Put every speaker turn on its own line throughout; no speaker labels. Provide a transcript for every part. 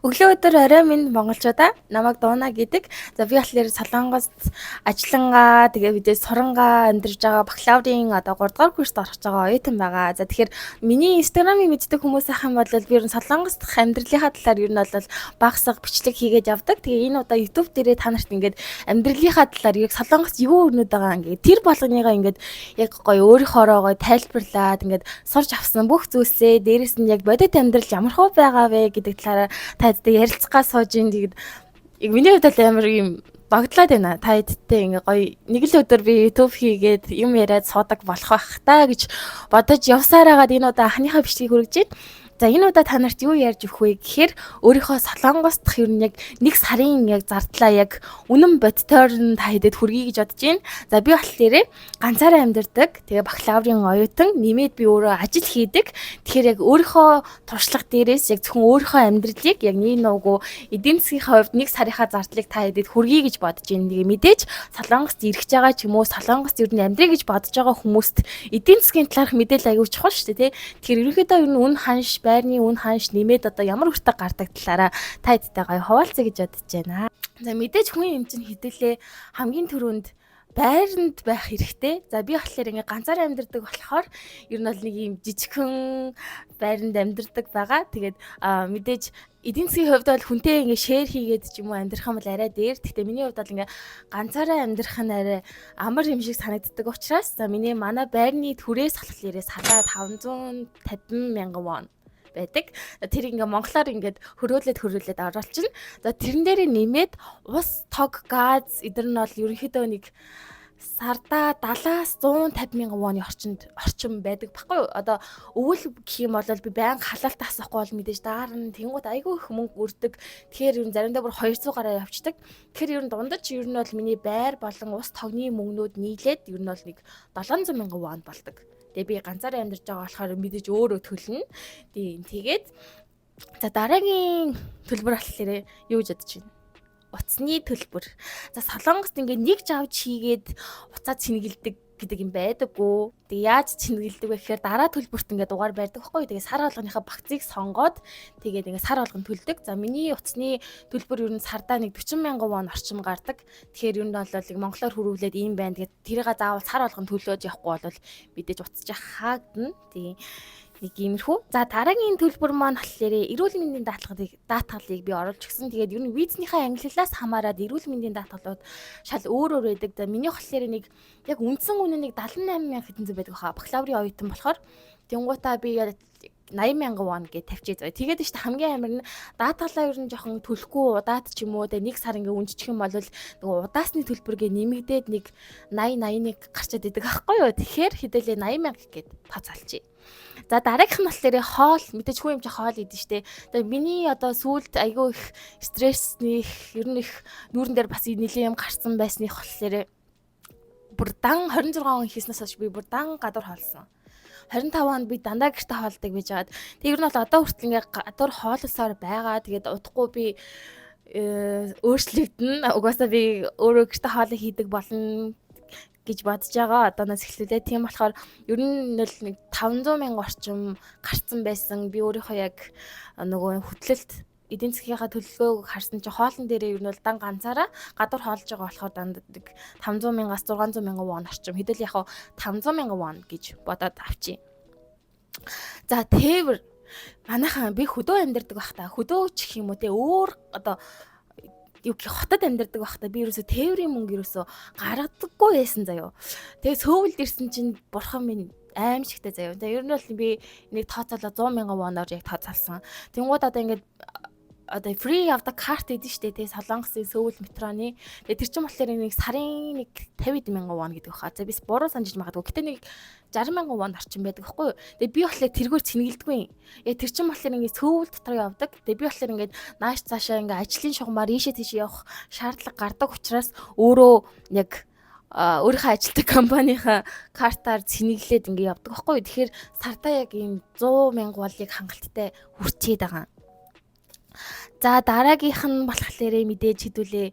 Өглөө өдөр орой минь монголчуудаа намайг Дууна гэдэг. За би болохоор Солонгост ажиллангаа тэгээ бидээ сурангаа амьдарж байгаа бакалаврын одоо 3 дугаар курст орох байгаа оюутан байгаа. За тэгэхээр миний инстаграмыг мэддэг хүмүүс ах юм бол би ер нь Солонгост амьдралынхаа талаар ер нь бол багсаг бичлэг хийгээд явдаг. Тэгээ энэ удаа YouTube дээрээ та нарт ингээд амьдралынхаа талаар яг Солонгост юу өрнөд байгаа ингээд тэр болгоныгаа ингээд яг гоё өөрийнхоороо гоё тайлбарлаад ингээд сурч авсан бүх зүйлсээ дээрэс нь яг бодит амьдрал ямар хөө байгаа вэ гэдэг талаараа тадтай ярилцгаа сууж ин тэгээд яг миний хувьд л амар юм багтлаад байна. Та эдтэй ингээ гоё нэг л өдөр би YouTube хийгээд юм яриад суудаг болох байх та гэж бодож явсаар хагаад энэ удаа анхныхаа бичлэгийг хүргэж байна. За энэ удаа та нарт юу ярьж өгөх вэ гэхээр өөрийнхөө Солонгост дах ер нь яг нэг сарын яг зардлаа яг үнэн бодтоор нь та хэдэд хүргэе гэж бодож байна. За би болохоор ганцаараа амьдардаг. Тэгээ бакалаврын оюутан нэмээд би өөрөө ажил хийдэг. Тэгэхээр яг өөрийнхөө туршлага дээрээс яг зөвхөн өөрийнхөө амьдралыг яг нэг нуугүй эдийн засгийн хувьд нэг сарынхаа зардлыг та хэдэд хүргэе гэж бодож байна. Тэгээ мэдээж Солонгост ирэх байгаа ч юм уу Солонгост ер нь амьдрий гэж бодож байгаа хүмүүст эдийн засгийн талаарх мэдээлэл аягүй чухал шүү дээ, тий. Тэгэхээр ерөнхийдөө ер нь үн ханш байрны үн ханш нэмээд одоо ямар хүртэл гардаг талаараа та хэдтэй гоё хуваалцъя гэж бодож байна. За мэдээж хүн юм чинь хэдүүлээ хамгийн түрүүнд байранд байх хэрэгтэй. За би болохоор ингээ ганцаараа амьдардаг болохоор ер нь бол нэг юм жижигхэн байранд амьдардаг байгаа. Тэгээд мэдээж эдийн засгийн хувьд бол хүнтэй ингээ шеэр хийгээд ч юм уу амьдрах юм бол арай дээр. Гэхдээ миний хувьд бол ингээ ганцаараа амьдрах нь арай амар юм шиг санагддаг учраас за манай байрны түрээс болохоор сараа 550 мянган вон байдаг. Тэр ингээ монголоор ингээд хөрөөлөд оруулчихна. За тэрэн дээр нэмээд ус, тог, газ эдгээр нь бол ерөнхийдөө нэг сарда 70-аас 150 мянган вон орчим байдаг баггүй юу? Одоо өвөл гэх юм бол би байнга халаалт асахгүй бол мэдээж даарна тэнгууд айгүй их мөнгө өрдөг. Тэгэхээр ер нь заримдаа бүр 200 гараа явчихдаг. Тэгэхээр ер нь дундаж ер нь бол миний байр болон ус тогны мөнгнүүд нийлээд ер нь бол нэг 700 мянган вон болдог. Тэгээ би ганцаараа амьдарч байгаа болохоор мэдээж өөрөө төлнө. Тэгээд за дараагийн төлбөр болохоор юу гэж бодож байна? Утасны төлбөр. За Солонгост ингээд нэг жавж хийгээд уцаа цэнгэлдэг гэдэг юм байдаггүй. Тэгээ яаж цэнгэлдэг вэ гэхээр дараа төлбөрт ингээд дугаар барьдаг байхгүй. Тэгээ сар болгоныхаа багцыг сонгоод тэгээд ингээд сар болгон төлдөг. За миний утасны төлбөр ер нь сардаа нэг 40 мянган вон орчим гардаг. Тэгэхээр ер нь бол монголоор хөрвүүлээд ийм байна. Тэгээд тэрийг заавал сар болгон төлөөж явахгүй бол мэдээж утасч хаагдана. Тэгээ нэг иймэрхүү. За дараагийн төлбөр маань болохоор эрүүл мэндийн даатгалыг би оруулж өгсөн. Тэгээд ер нь визнийхээ англи хэлээс хамаарад эрүүл мэндийн даатгалууд шал өөр байдаг. За миний болохоор нэг яг үндсэн үнэ нэг 78 мянга хэдэн зүй байдаг хаа. Бакалаврын оюутан болохоор тэнгуутаа би 80 мянган вон гэж тавьчих зөө. Тэгээд шүү дээ хамгийн амар нь даатгалаа ер нь жоохон төлөхгүй удаад ч юм уу нэг сар ингээ үнжчих юм бол нөгөө удаасны төлбөргээ нэмэгдээд нэг 80-81 гарчаад идэг аахгүй юу. Тэгэхээр хэдүүлээ 80 мянга гэд тооцоолчих. За дараагийнх нь болохоор хоол мэдээж хүн юм чи хоол идэв штэ. Тэгээ миний одоо сүүлд айгүй их стрессний ер нь их нүүрэн дээр бас нэлээд юм гарсан байсных болохоор бүр дан 26 он хийснээс хойш би бүр дан гадуур хоолсон. 25 онд би дандаа гэрте хоолдог байж байгаад тэг ер нь бол одоо хүртэл ингээ гадуур хоолсоор байгаа. Тэгээд удахгүй би өөрчлөгдөн. Угаасаа би өөрөө гэрте хоол хийдэг болно гэж бодож байгаа. Одооноос эхлүүлээ. Тийм болохоор ер нь нэг 500 мянга орчим гарцсан байсан. Би өөрийнхөө яг нөгөө хөдлөлт эдийн засгийнхаа төлөвлөгөөг харсан чинь хоолн дээрээ ер нь бол дан ганцаараа гадуур хоолж байгаа болохоор дандаа 500 мянгаас 600 мянган вон орчим. Хэдэл яг 500 мянган вон гэж бодоод авчи. За тээвэр манайхан би хөдөө амьдардаг байх та. Хөдөө ч гэх юм уу те өөр одоо юу гэх хотод амьдардаг байх та. Би ерөөсө тээврийн мөнгө ерөөсө гаргадаггүй байсан заяо. Тэгээ сөөвлд ирсэн чинь бурхан минь аимшигтай заяо. Тэгээ ер нь бол би нэг тооцоолоо 100 мянган воноор яг тооцоолсон. Тэнгууд одоо ингээд одоо free авдаг карт идэв штэ тий Солонгосын Сөүл метроны. Тэгээ тэр чинь болохоор нэг сарын нэг 50 мянган вон гэдэг баха. За бис буруу санджиж магадгүй. Гэтэ нэг 60 мянган вон орчим байдаг байхгүй юу. Тэгээ би болохоор тэргээр цэнгэлдэггүй. Яг тэр чинь болохоор ингээд Сөүл дотор явдаг. Тэгээ би болохоор ингээд нааш цаашаа ингээд ажлын шугамаар ийшээ тийш явах шаардлага гардаг учраас өөрөө яг өөрийнхөө ажилтг компанийнхаа картаар цэнэглээд ингээд явдаг байхгүй юу. Тэгэхээр сартаа яг ийм 100 мянга болыг хангалттай хүрчээд байгаа. За дараагийнх нь болохоор мэдээж хэдүүлээ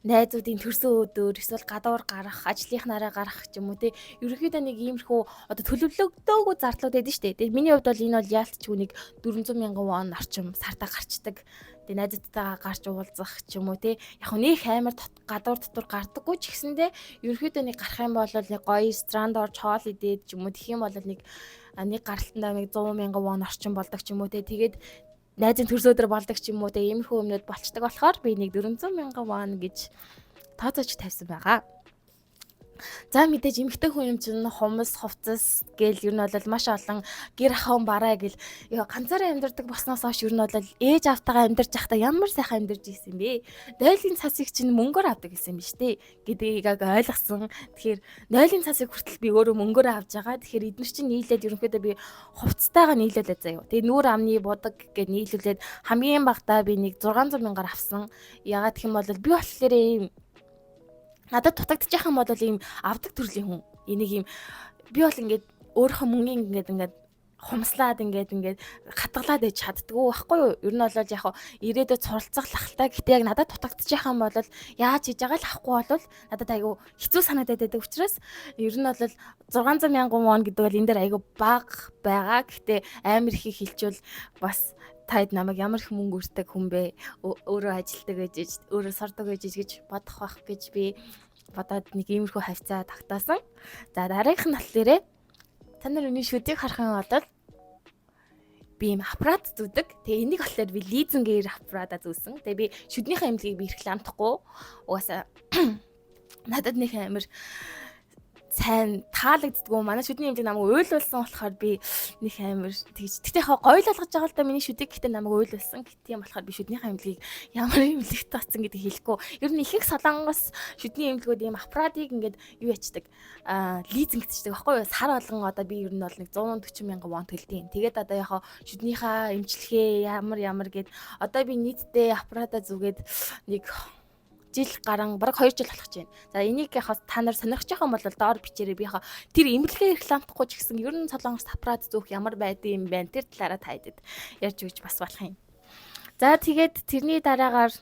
найзуудын төрсөн өдөр эсвэл гадуур гарах, ажлынхнаараа гарах ч юм уу те. Ерөнхийдөө нэг иймэрхүү одоо төлөвлөгдөөгүй зардлууд байдаг шүү дээ. Тэгээ миний хувьд бол энэ бол яалтчгүй нэг 400,000 вон орчим сартаа гарчдаг. Тэгээ найзуудтайгаа гарч уулзах ч юм уу те. Яг нэг амар гадуур дотор гардаггүй ч гэсэндээ ерөнхийдөө нэг гарах юм бол нэг гоё странд орж хоол идээд ч юм уу тэгэх юм бол нэг гаралтандаа нэг 100,000 вон орчим болдог ч юм уу те. Тэгээд найзын төрсөн өдөр болдог ч юм уу те иймэрхүү юмнууд болцдог болохоор би нэг 400,000 вон гэж тооцоож тавьсан байгаа. За мэдээж эмэгтэй хүн юм чинь хумс, хувцас гээл ер нь бол маш олон гэр ахын бараа гэл ганцаараа амьдардаг болсноос хойш ер нь бол ээж автагаа амьдарч байхдаа ямар сайхан амьдарч ирсэн бэ? Нойлын цасыг чинь мөнгөөр авдаг гэсэн юм биш үү гэдгийг ойлгосон. Тэгэхээр нойлын цасыг хүртэл би өөрөө мөнгөөр авж байгаа. Тэгэхээр эдгээр чинь нийлээд ерөнхийдөө би хувцастайгаа нийлүүлээд заяа. Тэгээ нүүр амны будаг гэд нийлүүлээд хамгийн багтаа би нэг 600,000-аар авсан. Ягаад гэх юм бол би болохоор ийм надад дутагдчих юм бол ийм авдаг төрлийн хүн. Энийг ийм би бол ингээд өөрийнхөө мөнгөний ингээд хумслаад ингээд хатгалаад ээж чаддгүй байхгүй юу? Ер нь бол яг ирээдүйд суралцах лахалтай гэхдээ яг надад дутагдчих юм бол яаж хийж байгаа л авахгүй бол надад айгүй хэцүү санагдаад байдаг учраас ер нь бол 600,000 вон гэдэг бол энэ дээр айгүй бага байгаа. Гэхдээ амар ихийг хэлчихвэл бас таад намайг ямар их мөнгө өртөг хүн бэ? Өөрөө ажилдаг гэж, өөрөө сордог гэж бодох байх гэж би бодоод нэг иймэрхүү хавцаа тогтоосон. За дараагийнх нь болохоор та нар миний шүдийг харах юм бол би юм аппарат зүүдэг. Тэгээ энийг болохоор би лизингээр аппарата зүүсэн. Тэгээ би шүднийхээ эмнэлгийг би эрхлээ амтахгүй. Угаасаа надад нэг амар сайн таалагддгүй. Манай шүдний эмнэлэг намайг уйлуулсан болохоор би нэг амар тэгж. Гэтэ яг гоё л болгож байгаа л да миний шүдийг гэтээ намайг уйлуулсан. Гэт юм болохоор би шүднийхээ эмнэлгийг ямар эмнэлэгт татсан гэдэг хэлэхгүй. Ер нь ихэнх солонгос шүдний эмнэлгүүд ийм аппаратыг ингээд юу ячдаг лизингтчдэг байхгүй юу? Сар болгон одоо би ер нь бол нэг 140,000 вон төлдөг. Тэгээд одоо яг шүднийхээ эмчилгээ ямар гэд одоо би нийтдээ аппарата зүгээд нэг жил гарan бараг 2 жил болох гэж байна. За энийг яхаа та нар сонирхож байгаа юм бол доор бичээрэй. Би яхаа тэр эмнэлгээ рекламтахгүй ч гэсэн ер нь солонгос аппарат зүүх ямар байдığım бэ? Тэр талаараа таадаг ярьж өгч бас болох юм. За тэгээд тэрний дараагаар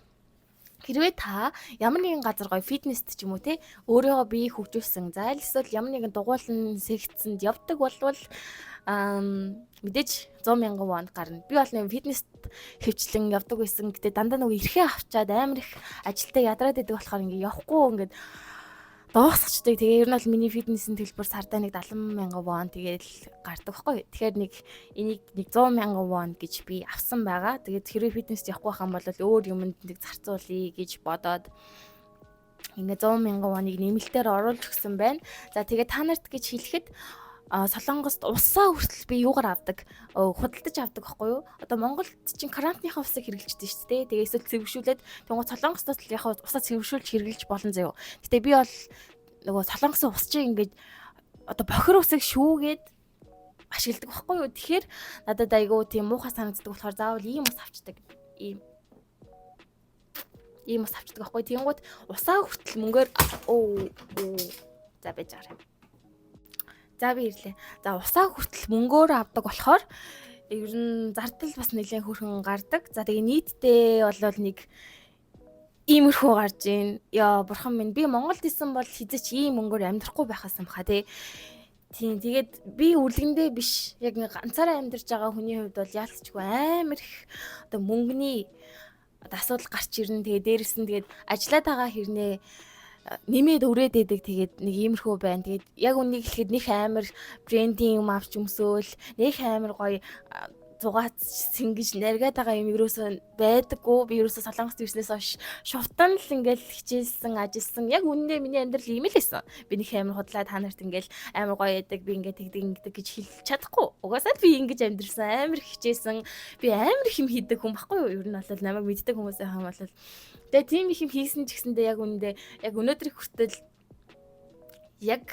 хэрвээ та ямар нэгэн газар гоё фитнест ч юм уу те өөрийгөө бие хөгжүүлсэн. За эсвэл ямар нэгэн дугуйлан сэгцэнд явдаг болвол мэдээж 100,000 вон гарна. Би бол нэг фитнест хөвчлэн явдаг байсан. Гэтэ дандаа нөгөө эрхээ авчаад амар их ажилдаа ядраад идэг болохоор ингээ явахгүй ингээд доосчдаг. Тэгээ ер нь бол миний фитнесийн төлбөр сардаа нэг 70,000 вон тэгээл гардаг байхгүй. Тэгэхээр энийг нэг 100,000 вон гэж би авсан байгаа. Тэгээд хэрвээ фитнест явахгүй байх юм бол өөр юмд нэг зарцуулъя гэж бодоод ингээ 100,000 воныг нэмэлтээр оруулж өгсөн байна. За тэгээ та нарт гэж хэлэхэд Солонгост усаа хүртэл би юугаар авдаг? Худалдаж авдаг байхгүй юу? Одоо Монголд чинь карантиныхаа усыг хэрэглэжтэй шүү дээ. Тэгээ эсвэл цэвэршүүлээд тэгвэл Солонгостоос л яг усаа цэвэршүүлж хэрэглэж болно заяо. Гэтэ би бол нөгөө солонгосын ус чинь ингээд одоо бохир усыг шүүгээд ашигладаг байхгүй юу? Тэгэхээр надад айгүй тийм муухай санагддаг болохоор заавал ийм ус авчдаг. Ийм ус авчдаг байхгүй. Тэнгууд усаа хүртэл мөнгөөр за байж байгаа юм. За би ирлээ. За усаа хүртэл мөнгөөр авдаг болохоор ер нь зардал бас нэлээд хөрхөн гардаг. За тэгээ нийтдээ бол нэг иймэрхүү гарч ийн. Яа бурхан минь би Монголд исэн бол хизээч ийм мөнгөөр амьдрахгүй байхаас юм хаа тий. Тийм тэгээд би үлгэндээ биш. Яг нэг ганцаараа амьдарч байгаа хүний хувьд бол яалтчгүй амар их одоо мөнгөний асуудал гарч ирнэ. Тэгээ дээрэс нь тэгээд ажиллаад байгаа хэрнээ нэмээд өрөөд идэг тэгээд нэг иймэрхүү байна. Тэгээд яг үнийг хэлэхэд нэг амар брендинг юм авч өмсөөл, нэг амар гоё зугаат сэнгэж наргаад байгаа юм ерөөсөө байдаггүй. Би ерөөсөө солонгост ирснээс хойш шувтан л ингээл хичээлсэн, ажилласан. Яг үнэндээ миний амьдрал ийм л байсан. Би нэг амар худлаа та нарт ингээл амар гоё яадаг, би ингээд тэгдэг гэж хэлж чадахгүй. Угаасаа л би ингэж амьдрсан, амар хичээсэн. Би амар их юм хийдэг хүн баггүй юу? Ер нь бол намайг мэддэг хүмүүсээ хаан бол тэгээ тийм их юм хийсэн ч гэсэндээ яг үнэндээ яг өнөөдрийг хүртэл яг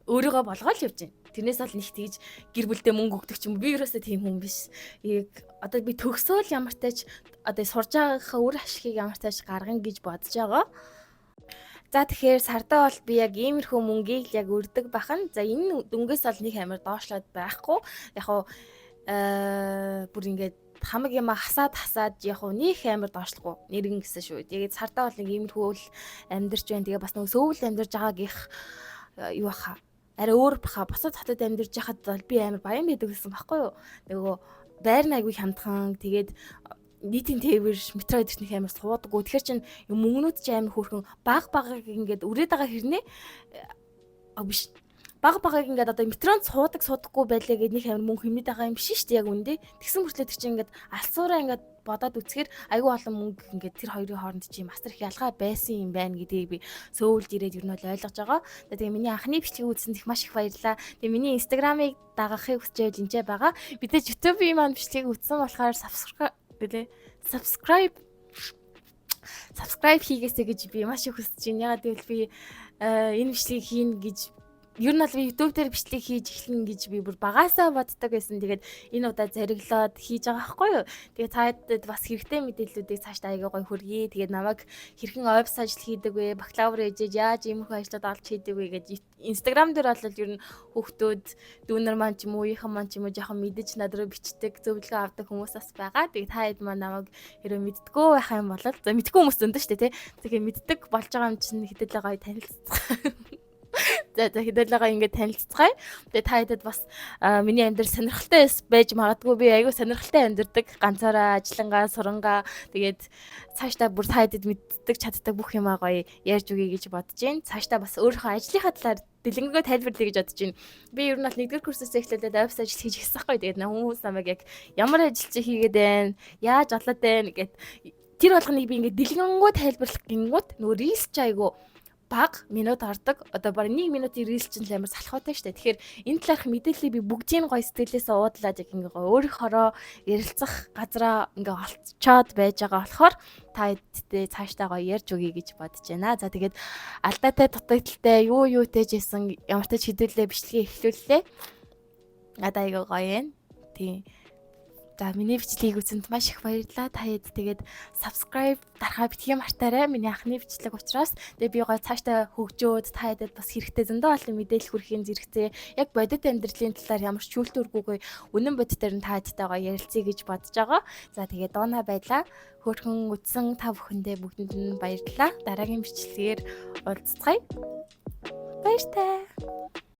өөрийгөө болгоол явж байна. Тэрнээс бол нэг тэгж гэр бүлдээ мөнгө өгдөг ч юм уу. Би ерөөсөө тийм хүн биш. Яг одоо би төгсөөл ямар тач одоо сурж байгаагаа үр ашигыг ямар тач гаргана гэж бодож байгаа. За тэгэхээр сардаа бол би яг иймэрхүү мөнгийг яг өрдөг бахан. За энэ дөнгөөс бол нэг амар доошлоод байхгүй. Яг хуу бүр ингээд хамаг юм хасаад яг уу нөх амар доошлохгүй нэргэн гэсэн шүү. Тэгээд сартаа бол нэг иймэрхүү л амьдарч байна. Тэгээ бас нөгөө сөүл амьдарч байгаагийнх юу баха арай өөр баха босод хотод амьдарч байхад бол би амар баян байдаг гэсэн байхгүй юу. Нөгөө байр нь айгүй хямдхан тэгээд нийтийн тээвэр метро эдэрт нэг амар суудаггүй. Тэгэхээр чин юм мөнгнүүд ч амар хөөрхөн баг ингээд үрээд байгаа хэрнээ биш баг ингээд одоо метронд суудаггүй байлээ гэдэг нэг амар мөнгө хэмнээд байгаа юм биш шүү дээ яг үндэ. Тэгсэн мөрчлөө тэр чинь ингээд алсуураа ингээд бодоод үзэхээр айгүй олон мөнгө ингээд тэр хоёрын хооронд чи мастер их ялгаа байсан юм байна гэдгийг би сөүлд ирээд ер нь бол ойлгож байгаа. Тэгээ миний анхны бичлэгийг үзсэнд их маш их баярлалаа. Тэгээ миний инстаграмыг дагахыг хүсчээл энэчээ байгаа. Бид YouTube-ийн маань бичлэгийг үзсэн болохоор subscribe хийгээсэй гэж би маш их хүсэж байна. Ягаад гэвэл би энэ бичлэгийг хийн гэж ер нь бол би YouTube дээр бичлэг хийж эхлэн гэж би бүр багаасаа боддог байсан. Тэгээд энэ удаа зориглоод хийж байгаа байхгүй юу. Тэгээд цаадад бас хэрэгтэй мэдээллүүдийг цаашдаа аягаа гоё хүргэе. Тэгээд намайг хэрхэн офис ажил хийдэг вэ? Бакалавр ээжээж яаж иймэрхүү ажлууд олж хийдэг вэ гэж Instagram дээр бол ер нь хүүхдүүд дүүнер маань ч юм уу, ийнхэн маань ч юм уу жоохон мэдэж над руу бичдэг, зөвлөгөө авдаг хүмүүс бас байгаа. Тэгээд та хэд маань намайг хэрэв мэддггүй байх юм бол за мэдгүй хүмүүс зөндөө шүү дээ, тий. Тэгээд мэддэг болж байгаа юм чинь хэдэлээ гоё танилцсан. За хэдүүлээгаа ингээд танилцгаая. Тэгээ та хэдэд бас миний амьдрал сонирхолтой байж магадгүй. Би аягүй сонирхолтой амьдардаг. Ганцаараа ажиллангаа, сурангаа. Тэгээд цаашдаа бүр та хэдэд мэддэг, чаддаг бүх юмаа гоё ярьж өгье гэж бодож байна. Цаашдаа бас өөрийнхөө ажлынхаа талаар дэлгэрэнгүй тайлбарлая гэж бодож байна. Би ер нь бол 1-р курсээс эхлээд офис ажил хийж эхэлсэн байхгүй. Тэгээд хүмүүс намайг яг ямар ажил чи хийгээд байна? Яаж болоод байна гэд тэр болгоныг би ингээд дэлгэрэнгүй тайлбарлах гингүүд нөгөө рилс ч айгүй баг минут ордог. Одоо бараг 1 минутын рилс чинь амар салхуутай штэ. Тэгэхээр энэ талаарх мэдээллийг би бүгдийг гоё сэтгэлээсээ уудлаад яг ингээ гоё өөрийнхоороо ярилцах газараа ингээ олцоод байж байгаа болохоор та хэдтэй цаашдаа гоё ярьж өгье гэж бодож байна. За тэгээд алдаатай дутагдaltaй юу тэжсэн ямар ч хэдүүлээ бичлэгээ эхлүүллээ. Надаа аяга гоё юм. Тийм. За миний бичлэгийг үзсэнд маш их баярлалаа. Та хэд тэгээд subscribe дарахаа битгий мартаарай. Миний анхны бичлэг учраас тэгээд би гоё цаашдаа хөгжөөд та хэдэд бас хэрэгтэй зөндөө олон мэдээлэл хүргэхийн зэрэгцээ. Яг бодит амьдралын талаар ямар ч шүүлтүүргүйгүй үнэн бодит дээр нь та хэдтэй гоё ярилцъя гэж бодож байгаа. За тэгээд дуунаа байлаа. Хөөрхөн үтсэн та бүхэндээ бүгдэнд нь баярлалаа. Дараагийн бичлэгээр уулзцгаая. Баяр таа.